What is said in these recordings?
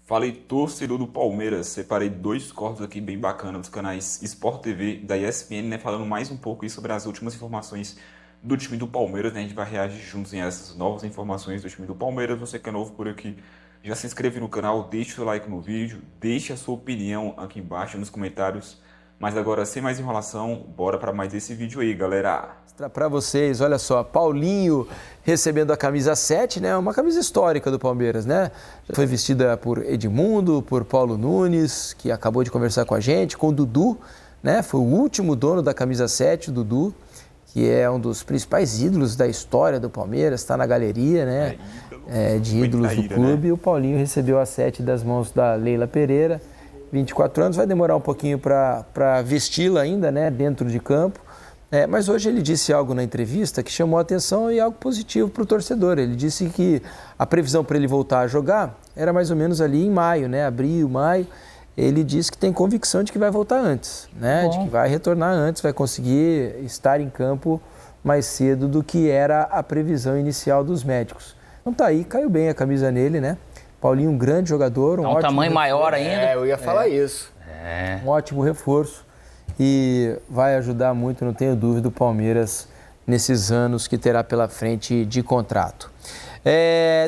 Falei torcedor do Palmeiras, separei 2 cortes aqui bem bacanas dos canais Sport TV da ESPN, né, falando mais um pouco aí sobre as últimas informações do time do Palmeiras, né, a gente vai reagir juntos em essas novas informações do time do Palmeiras. Você que é novo por aqui, já se inscreve no canal, deixa o seu like no vídeo, deixa a sua opinião aqui embaixo nos comentários. Mas agora, sem mais enrolação, bora para mais esse vídeo aí, galera. Para vocês, olha só, Paulinho recebendo a camisa 7, né? Uma camisa histórica do Palmeiras, né? Já foi vestida por Edmundo, por Paulo Nunes, que acabou de conversar com a gente, com o Dudu, né? Foi o último dono da camisa 7, o Dudu, que é um dos principais ídolos da história do Palmeiras, está na galeria, né? De ídolos do clube. Né? E o Paulinho recebeu a 7 das mãos da Leila Pereira, 24 anos, vai demorar um pouquinho para vesti-la ainda, né? Dentro de campo. Mas hoje ele disse algo na entrevista que chamou a atenção e algo positivo para o torcedor. Ele disse que a previsão para ele voltar a jogar era mais ou menos ali em maio, né? Abril, maio. Ele disse que tem convicção de que vai voltar antes, né? De que vai retornar antes, vai conseguir estar em campo mais cedo do que era a previsão inicial dos médicos. Então tá aí, caiu bem a camisa nele, né? Paulinho, um grande jogador. Um ótimo tamanho maior ainda. Eu ia falar isso. Um ótimo reforço. E vai ajudar muito, não tenho dúvida, o Palmeiras nesses anos que terá pela frente de contrato.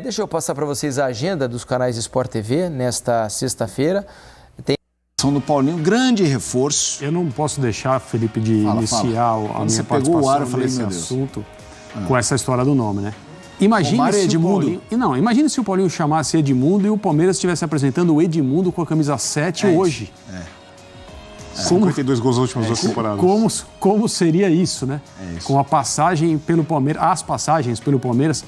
Deixa eu passar para vocês a agenda dos canais Sport TV nesta sexta-feira. Tem do Paulinho, grande reforço. Eu não posso deixar, Felipe, de iniciar a minha participação nesse assunto com essa história do nome, né? Imagine se Edmundo. Imagine se o Paulinho chamasse Edmundo e o Palmeiras estivesse apresentando o Edmundo com a camisa 7 hoje. 52 gols nas últimas 2 temporadas. Como seria isso, né? Com a passagem pelo Palmeiras, as passagens pelo Palmeiras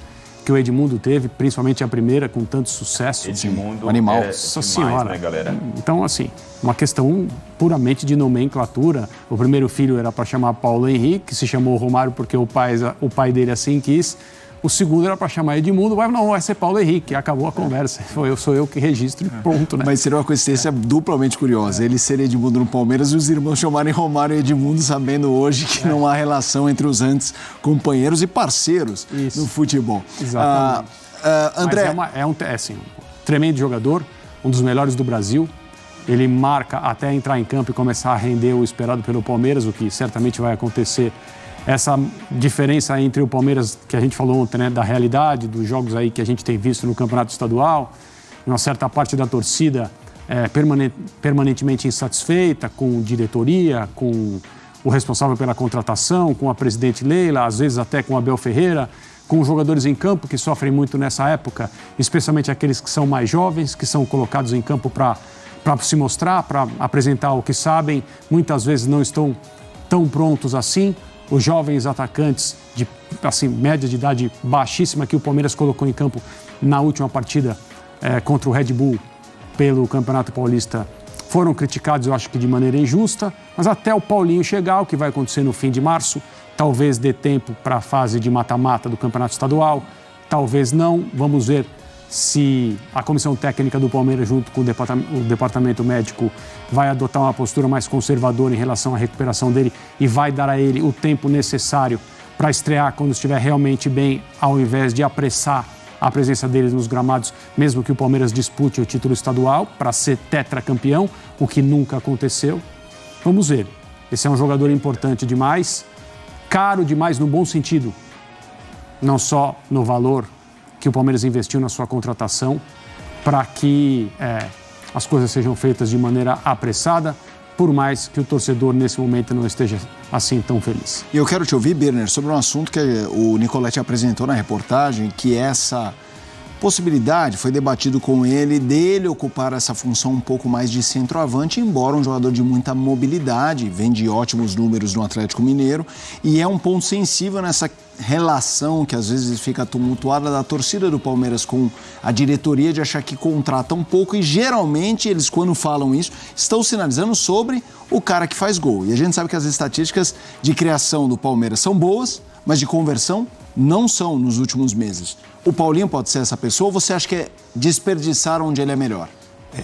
que o Edmundo teve, principalmente a primeira, com tanto sucesso. Edmundo, animal. Nossa Senhora. Né, galera? Então, assim, uma questão puramente de nomenclatura. O primeiro filho era para chamar Paulo Henrique, se chamou Romário porque o pai dele assim quis. O segundo era para chamar Edmundo, mas não, vai ser Paulo Henrique. Acabou a conversa. Sou eu que registro e pronto, né? Mas seria uma coincidência duplamente curiosa. Ele ser Edmundo no Palmeiras e os irmãos chamarem Romário e Edmundo, sabendo hoje que não há relação entre os antes companheiros e parceiros no futebol. Exatamente. André... Mas um tremendo jogador, um dos melhores do Brasil. Ele marca até entrar em campo e começar a render o esperado pelo Palmeiras, o que certamente vai acontecer. Essa diferença entre o Palmeiras, que a gente falou ontem, né, da realidade, dos jogos aí que a gente tem visto no Campeonato Estadual, uma certa parte da torcida permanentemente insatisfeita com diretoria, com o responsável pela contratação, com a presidente Leila, às vezes até com Abel Ferreira, com os jogadores em campo que sofrem muito nessa época, especialmente aqueles que são mais jovens, que são colocados em campo para se mostrar, para apresentar o que sabem, muitas vezes não estão tão prontos assim. Os jovens atacantes de média de idade baixíssima que o Palmeiras colocou em campo na última partida contra o Red Bull pelo Campeonato Paulista foram criticados, eu acho que de maneira injusta, mas até o Paulinho chegar, o que vai acontecer no fim de março, talvez dê tempo para a fase de mata-mata do Campeonato Estadual, talvez não, vamos ver se a comissão técnica do Palmeiras, junto com o departamento médico, vai adotar uma postura mais conservadora em relação à recuperação dele e vai dar a ele o tempo necessário para estrear quando estiver realmente bem, ao invés de apressar a presença dele nos gramados, mesmo que o Palmeiras dispute o título estadual para ser tetracampeão, o que nunca aconteceu. Vamos ver. Esse é um jogador importante demais, caro demais no bom sentido, não só no valor que o Palmeiras investiu na sua contratação para que as coisas sejam feitas de maneira apressada, por mais que o torcedor nesse momento não esteja assim tão feliz. E eu quero te ouvir, Birner, sobre um assunto que o Nicoletti apresentou na reportagem, que essa possibilidade foi debatido com ele dele ocupar essa função um pouco mais de centroavante, embora um jogador de muita mobilidade, vem de ótimos números no Atlético Mineiro, e é um ponto sensível nessa relação que às vezes fica tumultuada da torcida do Palmeiras com a diretoria de achar que contrata um pouco, e geralmente eles, quando falam isso, estão sinalizando sobre o cara que faz gol. E a gente sabe que as estatísticas de criação do Palmeiras são boas, mas de conversão não são nos últimos meses. O Paulinho pode ser essa pessoa, ou você acha que é desperdiçar onde ele é melhor?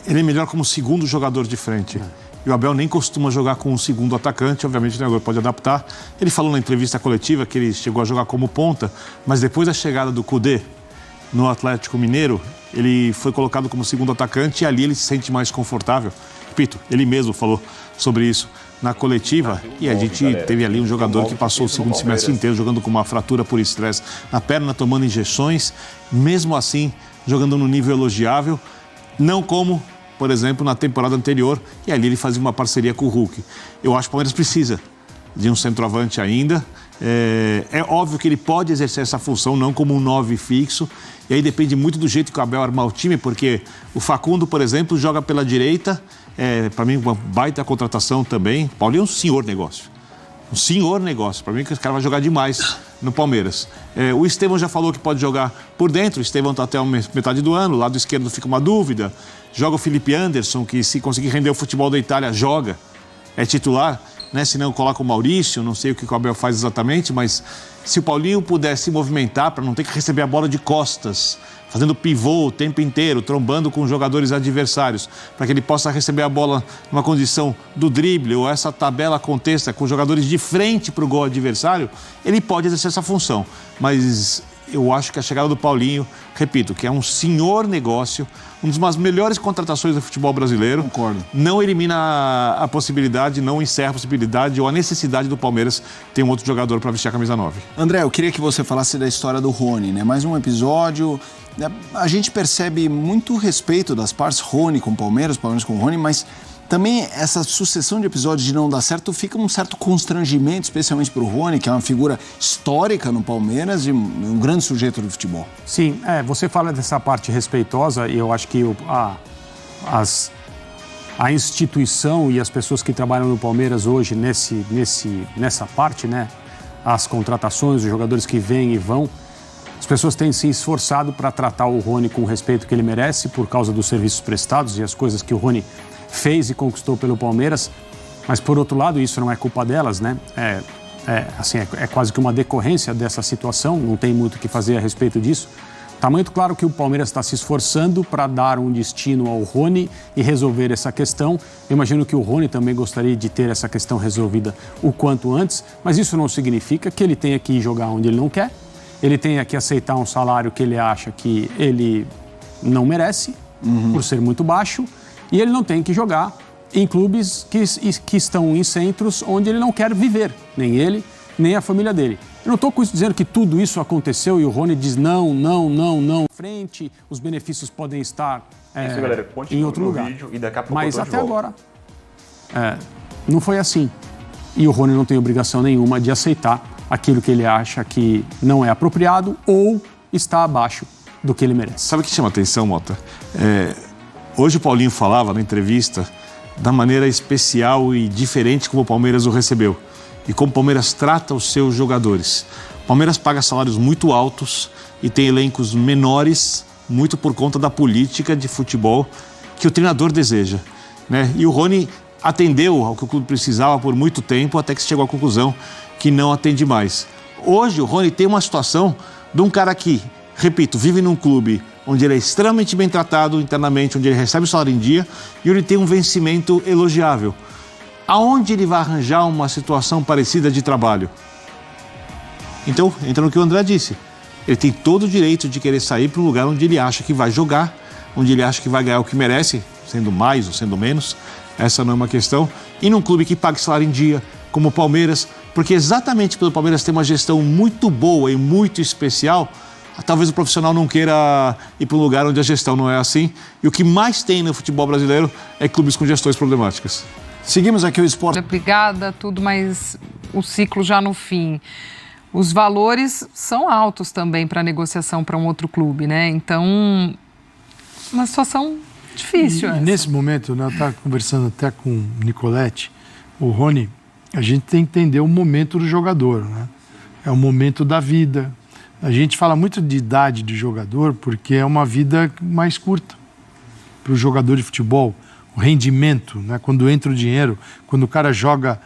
Ele é melhor como segundo jogador de frente. E o Abel nem costuma jogar com um segundo atacante, obviamente o treinador pode adaptar. Ele falou na entrevista coletiva que ele chegou a jogar como ponta, mas depois da chegada do Kudê no Atlético Mineiro, ele foi colocado como segundo atacante e ali ele se sente mais confortável. Repito, ele mesmo falou sobre isso na coletiva e a gente teve ali um jogador que passou o segundo semestre inteiro jogando com uma fratura por estresse na perna, tomando injeções, mesmo assim jogando no nível elogiável, não como, por exemplo, na temporada anterior, e ali ele fazia uma parceria com o Hulk. Eu acho que o Palmeiras precisa de um centroavante ainda. É óbvio que ele pode exercer essa função, não como um 9 fixo, e aí depende muito do jeito que o Abel armar o time, porque o Facundo, por exemplo, joga pela direita, para mim uma baita contratação também. O Paulinho é um senhor negócio. Um senhor negócio. Para mim, que esse cara vai jogar demais no Palmeiras. O Estevão já falou que pode jogar por dentro. O Estevão está até a metade do ano. O lado esquerdo fica uma dúvida. Joga o Felipe Anderson, que se conseguir render o futebol da Itália, joga. É titular, né? Se não, coloca o Maurício. Não sei o que o Abel faz exatamente, mas se o Paulinho pudesse se movimentar para não ter que receber a bola de costas, fazendo pivô o tempo inteiro, trombando com jogadores adversários, para que ele possa receber a bola numa condição do drible, ou essa tabela aconteça com jogadores de frente para o gol adversário, ele pode exercer essa função. Mas eu acho que a chegada do Paulinho, repito, que é um senhor negócio, uma das melhores contratações do futebol brasileiro. Concordo. Não elimina a possibilidade, não encerra a possibilidade ou a necessidade do Palmeiras ter um outro jogador para vestir a camisa 9. André, eu queria que você falasse da história do Rony, né? Mais um episódio. A gente percebe muito respeito das partes, Rony com o Palmeiras com o Rony, mas também essa sucessão de episódios de não dar certo fica um certo constrangimento, especialmente para o Rony, que é uma figura histórica no Palmeiras e um grande sujeito do futebol. Sim, você fala dessa parte respeitosa e eu acho que a instituição e as pessoas que trabalham no Palmeiras hoje nessa parte, né? As contratações, os jogadores que vêm e vão, as pessoas têm se esforçado para tratar o Rony com o respeito que ele merece por causa dos serviços prestados e as coisas que o Rony fez e conquistou pelo Palmeiras, mas por outro lado isso não é culpa delas, né? É quase que uma decorrência dessa situação, não tem muito o que fazer a respeito disso. Está muito claro que o Palmeiras está se esforçando para dar um destino ao Rony e resolver essa questão. Eu imagino que o Rony também gostaria de ter essa questão resolvida o quanto antes, mas isso não significa que ele tenha que ir jogar onde ele não quer, ele tenha que aceitar um salário que ele acha que ele não merece, por ser muito baixo, e ele não tem que jogar em clubes que estão em centros onde ele não quer viver, nem ele, nem a família dele. Eu não estou com isso dizendo que tudo isso aconteceu e o Rony diz não, frente, os benefícios podem estar isso, galera, em outro lugar. Vídeo e daqui a pouco mas até agora não foi assim. E o Rony não tem obrigação nenhuma de aceitar aquilo que ele acha que não é apropriado ou está abaixo do que ele merece. Sabe o que chama atenção, Mota? Hoje o Paulinho falava na entrevista da maneira especial e diferente como o Palmeiras o recebeu e como o Palmeiras trata os seus jogadores. O Palmeiras paga salários muito altos e tem elencos menores, muito por conta da política de futebol que o treinador deseja, né? E o Rony atendeu ao que o clube precisava por muito tempo, até que chegou à conclusão que não atende mais. Hoje o Rony tem uma situação de um cara que, repito, vive num clube onde ele é extremamente bem tratado internamente, onde ele recebe o salário em dia e ele tem um vencimento elogiável. Aonde ele vai arranjar uma situação parecida de trabalho? Então, entra no que o André disse. Ele tem todo o direito de querer sair para um lugar onde ele acha que vai jogar, onde ele acha que vai ganhar o que merece, sendo mais ou sendo menos. Essa não é uma questão. E num clube que pague salário em dia, como o Palmeiras, porque exatamente pelo Palmeiras ter uma gestão muito boa e muito especial, talvez o profissional não queira ir para um lugar onde a gestão não é assim. E o que mais tem no futebol brasileiro é clubes com gestões problemáticas. Seguimos aqui o esporte. Obrigada, tudo, mas o ciclo já no fim. Os valores são altos também para negociação para um outro clube, né? Então, uma situação difícil. E nesse momento, né, eu estava conversando até com o Nicoletti, o Rony, a gente tem que entender o momento do jogador, né? É o momento da vida. A gente fala muito de idade de jogador porque é uma vida mais curta para o jogador de futebol. O rendimento, né? Quando entra o dinheiro, quando o cara joga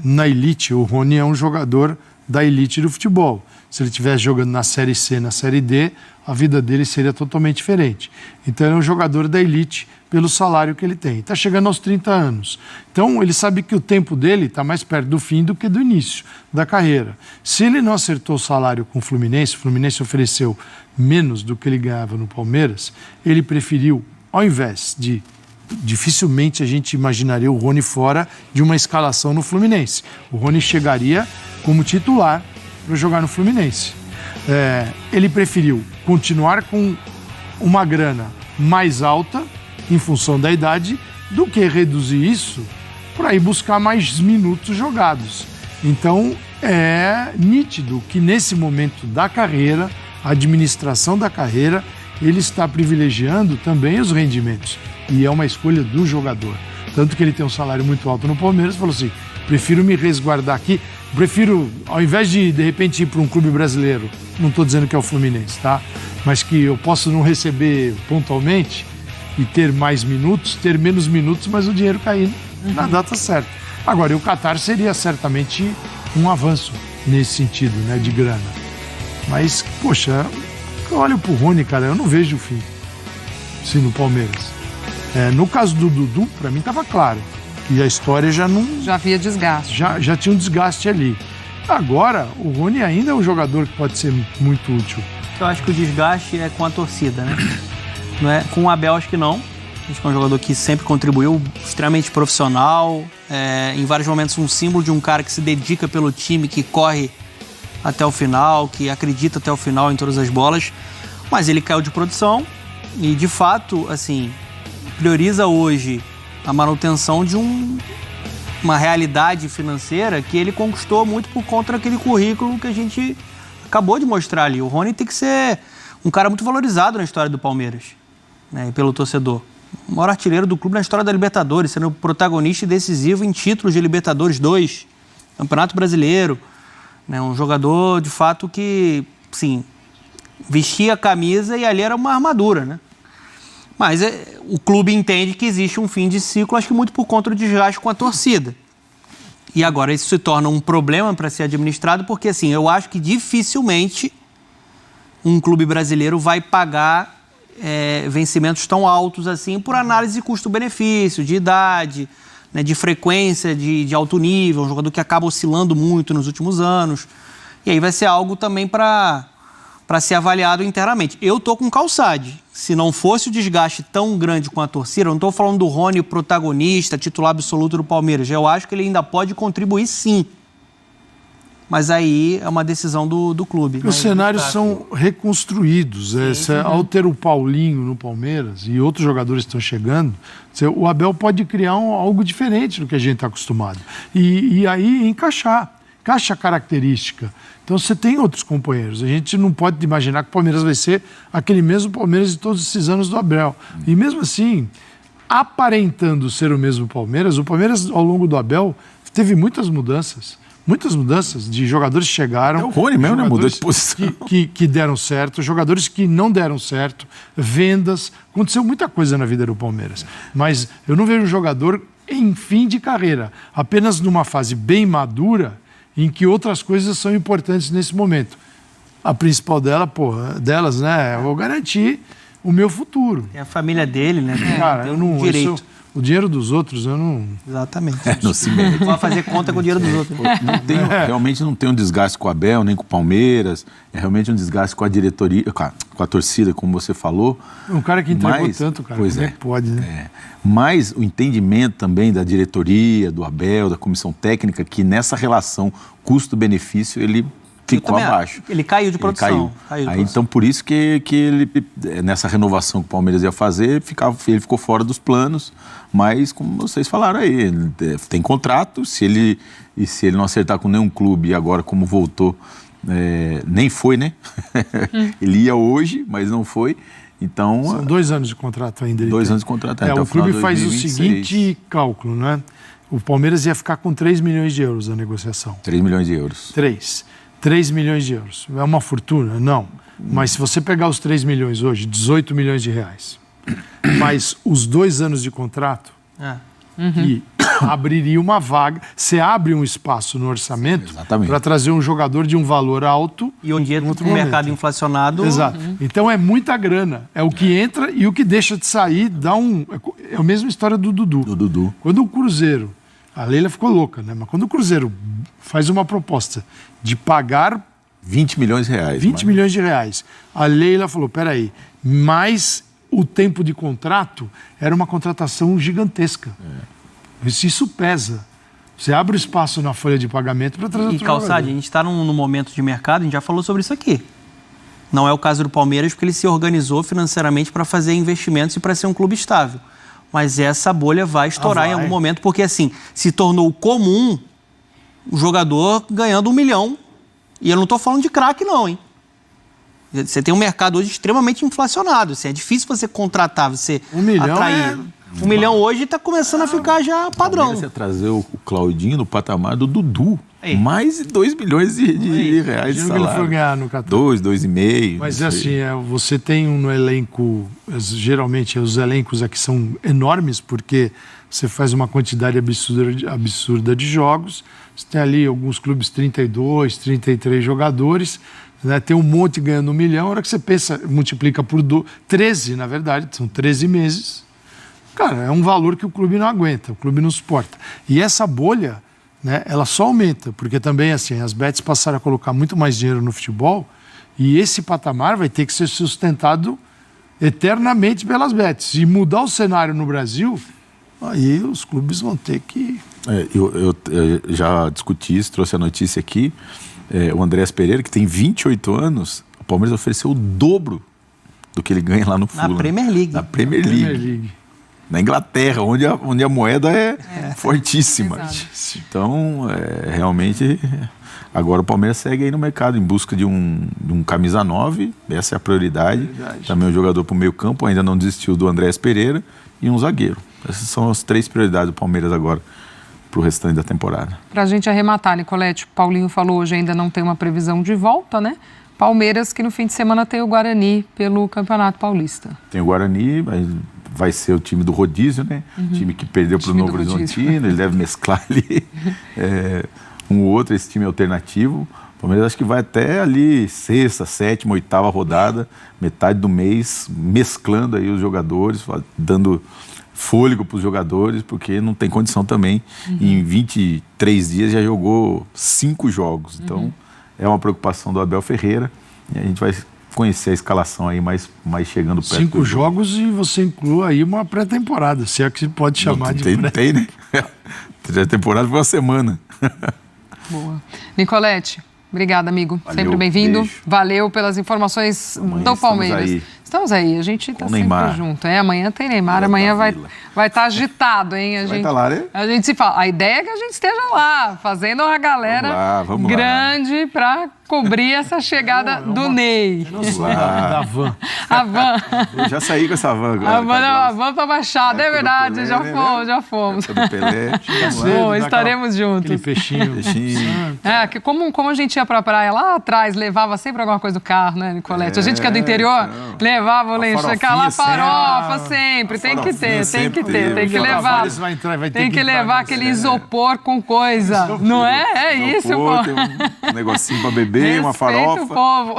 na elite, o Rony é um jogador da elite do futebol. Se ele estivesse jogando na Série C, na Série D, a vida dele seria totalmente diferente. Então, ele é um jogador da elite pelo salário que ele tem. Está chegando aos 30 anos. Então, ele sabe que o tempo dele está mais perto do fim do que do início da carreira. Se ele não acertou o salário com o Fluminense ofereceu menos do que ele ganhava no Palmeiras, ele preferiu, ao invés de... Dificilmente a gente imaginaria o Rony fora de uma escalação no Fluminense. O Rony chegaria como titular para jogar no Fluminense. Ele preferiu continuar com uma grana mais alta, em função da idade, do que reduzir isso para ir buscar mais minutos jogados. Então, é nítido que nesse momento da carreira, a administração da carreira, ele está privilegiando também os rendimentos. E é uma escolha do jogador. Tanto que ele tem um salário muito alto no Palmeiras, falou assim, prefiro me resguardar aqui, prefiro, ao invés de repente ir para um clube brasileiro, não estou dizendo que é o Fluminense, tá? Mas que eu posso não receber pontualmente e ter mais minutos, ter menos minutos, mas o dinheiro cair na data certa. Agora, o Qatar seria certamente um avanço nesse sentido, né, de grana. Mas, poxa, eu olho pro Rony, cara, eu não vejo o fim, sim, no Palmeiras. No caso do Dudu, para mim estava claro que a história já não... Já havia desgaste. Já tinha um desgaste ali. Agora, o Rony ainda é um jogador que pode ser muito útil. Eu acho que o desgaste é com a torcida, né? Não é? Com o Abel, acho que não. Acho que é um jogador que sempre contribuiu, extremamente profissional, em vários momentos um símbolo de um cara que se dedica pelo time, que corre até o final, que acredita até o final em todas as bolas. Mas ele caiu de produção e, de fato, assim... prioriza hoje a manutenção de uma realidade financeira que ele conquistou muito por conta daquele currículo que a gente acabou de mostrar ali. O Rony tem que ser um cara muito valorizado na história do Palmeiras, né, pelo torcedor. O maior artilheiro do clube na história da Libertadores, sendo protagonista e decisivo em títulos de Libertadores 2, Campeonato Brasileiro. Né, um jogador, de fato, que, sim, vestia a camisa e ali era uma armadura, né? Mas o clube entende que existe um fim de ciclo, acho que muito por conta do desgaste com a torcida. E agora isso se torna um problema para ser administrado, porque assim, eu acho que dificilmente um clube brasileiro vai pagar vencimentos tão altos assim por análise de custo-benefício, de idade, né, de frequência de alto nível, um jogador que acaba oscilando muito nos últimos anos. E aí vai ser algo também para ser avaliado internamente. Eu estou com Calçade. Se não fosse o desgaste tão grande com a torcida, eu não estou falando do Rony protagonista, titular absoluto do Palmeiras. Eu acho que ele ainda pode contribuir, sim. Mas aí é uma decisão do clube. Os cenários são reconstruídos. Ao ter o Paulinho no Palmeiras e outros jogadores que estão chegando, o Abel pode criar algo diferente do que a gente está acostumado. E aí encaixar a característica. Então você tem outros companheiros. A gente não pode imaginar que o Palmeiras vai ser aquele mesmo Palmeiras de todos esses anos do Abel. E mesmo assim, aparentando ser o mesmo Palmeiras, o Palmeiras ao longo do Abel teve muitas mudanças de jogadores que chegaram. O Rony mesmo mudou de posição. Que deram certo, jogadores que não deram certo, vendas. Aconteceu muita coisa na vida do Palmeiras. Mas eu não vejo um jogador em fim de carreira, apenas numa fase bem madura, em que outras coisas são importantes nesse momento. A principal delas, né, eu vou garantir o meu futuro. É a família dele, né? Cara, eu não... Direito. O dinheiro dos outros, eu não... Exatamente. Não se mete. Vai fazer conta com o dinheiro dos outros. Realmente não tem um desgaste com o Abel, nem com o Palmeiras. É realmente um desgaste com a diretoria, com a torcida, como você falou. Um cara que entregou tanto, cara. Pois como é que pode, né? Mas o entendimento também da diretoria, do Abel, da comissão técnica, que nessa relação custo-benefício, ele ficou abaixo. Ele caiu de produção. Então, por isso que ele, nessa renovação que o Palmeiras ia fazer, ele ficou fora dos planos. Mas, como vocês falaram aí, ele tem contrato. Se ele não acertar com nenhum clube, e agora, como voltou, nem foi, né? Ele ia hoje, mas não foi. Então, são 2 anos de contrato ainda. 2 anos de contrato. O clube faz o seguinte cálculo, né? O Palmeiras ia ficar com 3 milhões de euros na negociação. 3 milhões de euros. 3 milhões de euros. É uma fortuna? Não. Mas se você pegar os 3 milhões hoje, 18 milhões de reais, mais os 2 anos de contrato, que abriria uma vaga. Você abre um espaço no orçamento para trazer um jogador de um valor alto. E um dia com o mercado inflacionado. Exato. Então é muita grana. É o que entra e o que deixa de sair dá um. É a mesma história do Dudu. Quando o Cruzeiro. A Leila ficou louca, né? Mas quando o Cruzeiro faz uma proposta de pagar 20 milhões de reais. 20 milhões de reais. A Leila falou, peraí, mas o tempo de contrato era uma contratação gigantesca. Isso pesa. Você abre o espaço na folha de pagamento para trazer outro Calçade, jogador. a gente está num momento de mercado, a gente já falou sobre isso aqui. Não é o caso do Palmeiras, porque ele se organizou financeiramente para fazer investimentos e para ser um clube estável. Mas essa bolha vai estourar em algum momento, porque assim, se tornou comum o jogador ganhando 1 milhão. E eu não estou falando de craque não, hein? Você tem um mercado hoje extremamente inflacionado. Assim, é difícil você contratar, você 1 milhão atrair. 1 milhão hoje está começando a ficar já padrão. Você trazer o Claudinho no patamar do Dudu. Mais de 2 milhões de reais de salário. Ele foi ganhar no Catar. 2,5. Mas assim, você tem no elenco, geralmente os elencos aqui são enormes, porque você faz uma quantidade absurda de jogos. Você tem ali alguns clubes 32, 33 jogadores, né? Tem um monte ganhando 1 milhão. A hora que você pensa, multiplica por 13, na verdade, são 13 meses. Cara, é um valor que o clube não aguenta, o clube não suporta. E essa bolha, né, ela só aumenta, porque também assim, as bets passaram a colocar muito mais dinheiro no futebol e esse patamar vai ter que ser sustentado eternamente pelas bets. E mudar o cenário no Brasil, aí os clubes vão ter que... Eu já discuti isso, trouxe a notícia aqui. O Andréas Pereira, que tem 28 anos, o Palmeiras ofereceu o dobro do que ele ganha lá no Fulham. Na Premier League. Na Premier League. Na Inglaterra, onde a moeda é fortíssima. Então, realmente, agora o Palmeiras segue aí no mercado em busca de um camisa 9, essa é a prioridade. Também um jogador para o meio campo, ainda não desistiu do Andréas Pereira, e um zagueiro. Essas são as 3 prioridades do Palmeiras agora para o restante da temporada. Para a gente arrematar, Nicolete, o Paulinho falou hoje ainda não tem uma previsão de volta, né? Palmeiras que no fim de semana tem o Guarani pelo Campeonato Paulista. Tem o Guarani, vai ser o time do rodízio, né? Time que perdeu para o Novo Horizontino, ele deve mesclar ali um ou outro, esse time alternativo. O Palmeiras acho que vai até ali 6ª, 7ª, 8ª rodada, metade do mês, mesclando aí os jogadores, dando fôlego para os jogadores, porque não tem condição também. Em 23 dias já jogou 5 jogos. Então, é uma preocupação do Abel Ferreira. E a gente vai conhecer a escalação aí mais chegando perto. 5 jogos e você inclui aí uma pré-temporada, se é que se pode chamar de pré-temporada. Tem, né? A temporada foi uma semana. Boa. Nicolete, obrigada, amigo. Valeu, sempre bem-vindo. beijo. Valeu pelas informações do Palmeiras. Estamos aí, a gente está sempre Neymar. junto. Amanhã tem Neymar, amanhã vai estar agitado, hein? Vai estar lá, né? A gente se fala. A ideia é que a gente esteja lá, fazendo uma galera Vamos grande para cobrir essa chegada do Ney. Da van. A van. Eu já saí com essa van agora. A van para Baixada, é verdade, Pelé, já fomos. Do Pelé. Bom, estaremos juntos. Aquele peixinho. Como a gente ia pra praia lá atrás, levava sempre alguma coisa do carro, né, Nicolete? A gente que é do interior, levava o lenço, aquela farofa sempre. Tem que ter. Tem que levar. Tem que levar aquele isopor com coisa. Não é? É isso, pô. Tem um negocinho pra beber, uma farofa. Respeita o povo.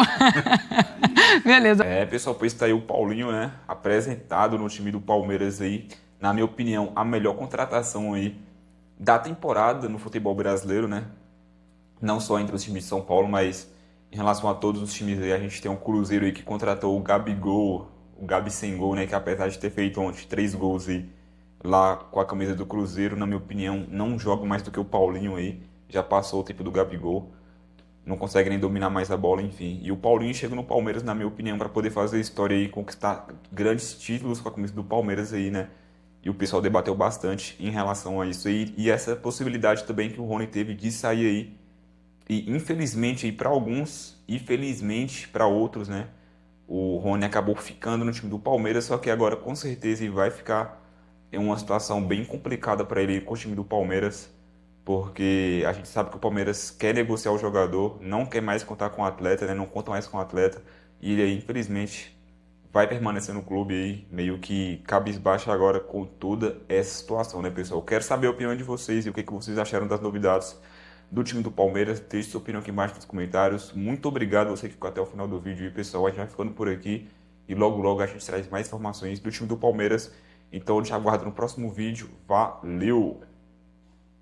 Beleza. Pessoal, pois tá aí o Paulinho, né? Apresentado no time do Palmeiras aí. Na minha opinião, a melhor contratação aí da temporada no futebol brasileiro, né? Não só entre os times de São Paulo, mas em relação a todos os times aí. A gente tem um Cruzeiro aí que contratou o Gabigol, o Gabi sem gol, né? Que apesar de ter feito ontem 3 gols aí lá com a camisa do Cruzeiro, na minha opinião, não joga mais do que o Paulinho aí. Já passou o tempo do Gabigol. Não consegue nem dominar mais a bola, enfim. E o Paulinho chega no Palmeiras, na minha opinião, para poder fazer história aí, conquistar grandes títulos com a camisa do Palmeiras aí, né? E o pessoal debateu bastante em relação a isso aí. E essa possibilidade também que o Rony teve de sair aí. E infelizmente aí para alguns, e felizmente para outros, né? O Rony acabou ficando no time do Palmeiras, só que agora com certeza ele vai ficar em uma situação bem complicada para ele com o time do Palmeiras. Porque a gente sabe que o Palmeiras quer negociar o jogador, não quer mais contar com o atleta, né? Não conta mais com o atleta. E ele, infelizmente, vai permanecer no clube aí, meio que cabisbaixo agora com toda essa situação, né, pessoal? Quero saber a opinião de vocês e o que vocês acharam das novidades do time do Palmeiras. Deixe sua opinião aqui embaixo nos comentários. Muito obrigado você que ficou até o final do vídeo. E, pessoal, a gente vai ficando por aqui e logo a gente traz mais informações do time do Palmeiras. Então, eu te aguardo no próximo vídeo. Valeu!